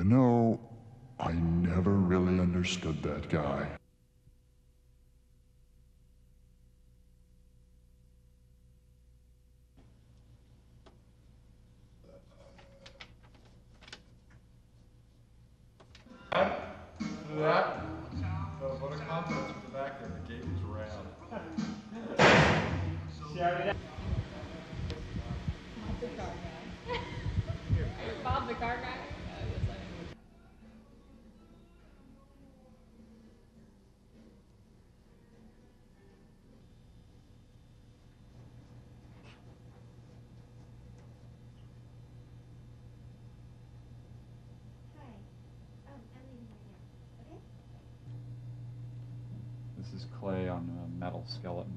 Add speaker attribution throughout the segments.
Speaker 1: know, I never really understood that guy.
Speaker 2: That. What a confidence from the back there. The gate was round.
Speaker 3: The car guy. Bob the car guy? Yes, I am.
Speaker 4: This is clay on a metal skeleton.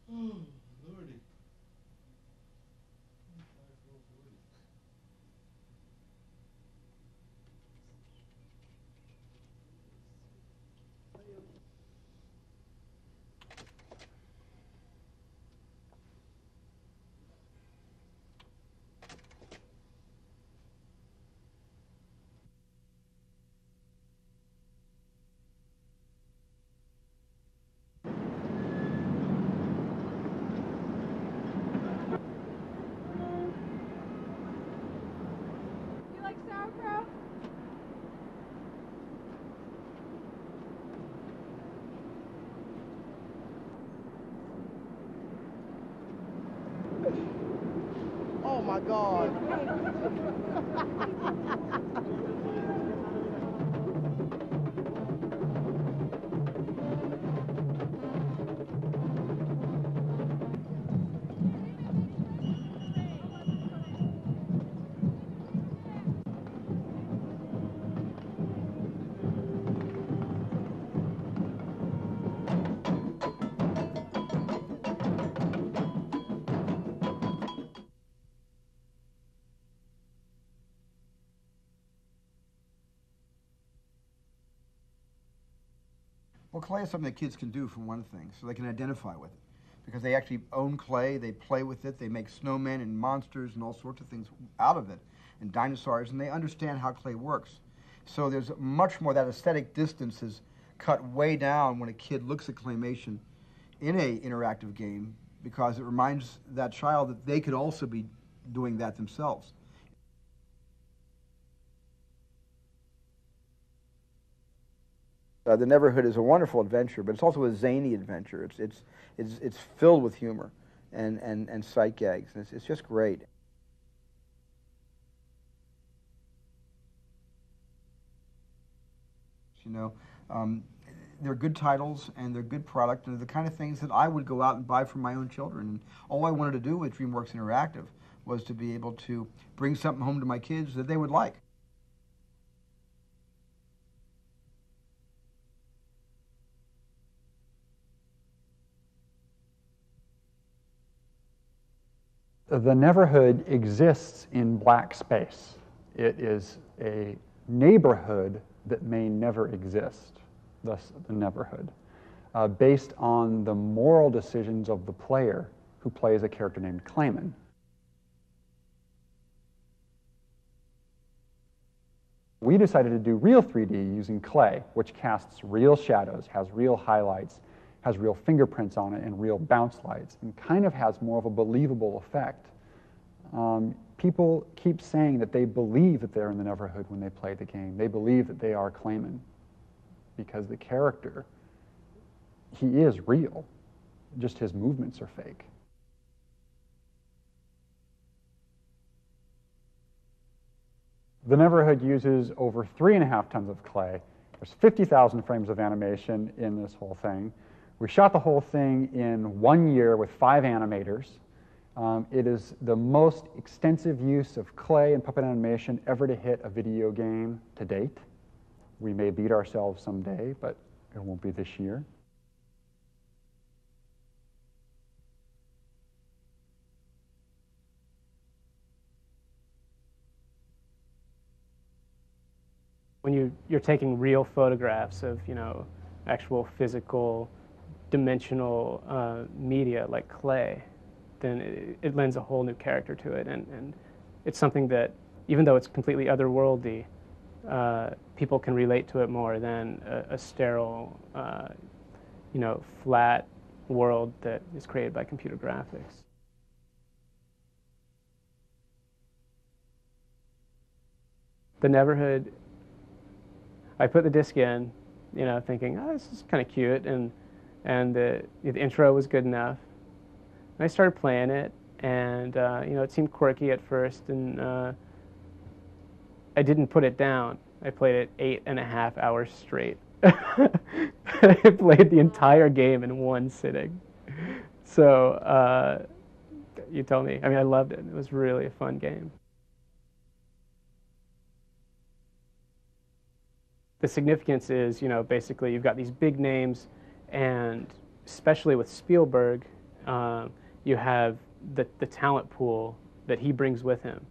Speaker 2: Oh, Lordy.
Speaker 3: You like sauerkraut?
Speaker 5: Oh my God.
Speaker 6: Well, clay is something that kids can do, for one thing, so they can identify with it. Because they actually own clay, they play with it, they make snowmen and monsters and all sorts of things out of it, and dinosaurs, and they understand how clay works. So there's much more, that aesthetic distance is cut way down when a kid looks at claymation in an interactive game, because it reminds that child that they could also be doing that themselves. The Neverhood is a wonderful adventure, but it's also a zany adventure. It's filled with humor and sight gags, and it's just great. You know, they're good titles and they're good product, and they're the kind of things that I would go out and buy for my own children. And all I wanted to do with DreamWorks Interactive was to be able to bring something home to my kids that they would like.
Speaker 4: The Neverhood exists in black space. It is a neighborhood that may never exist, thus the Neverhood, based on the moral decisions of the player who plays a character named Clayman. We decided to do real 3D using clay, which casts real shadows, has real highlights, has real fingerprints on it and real bounce lights, and kind of has more of a believable effect. People keep saying that they believe that they're in the Neverhood when they play the game. They believe that they are Clayman because the character, he is real, just his movements are fake. The Neverhood uses over 3.5 tons of clay. There's 50,000 frames of animation in this whole thing. We shot the whole thing in 1 year with 5 animators. It is the most extensive use of clay and puppet animation ever to hit a video game to date. We may beat ourselves someday, but it won't be this year.
Speaker 7: When you're taking real photographs of, actual physical dimensional media like clay, then it lends a whole new character to it, and it's something that, even though it's completely otherworldly, people can relate to it more than a sterile, flat world that is created by computer graphics. The Neverhood, I put the disc in, thinking, oh, this is kind of cute, and the intro was good enough. And I started playing it, and it seemed quirky at first, and I didn't put it down. I played it 8.5 hours straight. I played the entire game in one sitting. So you tell me. I mean, I loved it. It was really a fun game. The significance is, basically you've got these big names, and especially with Spielberg, you have the talent pool that he brings with him.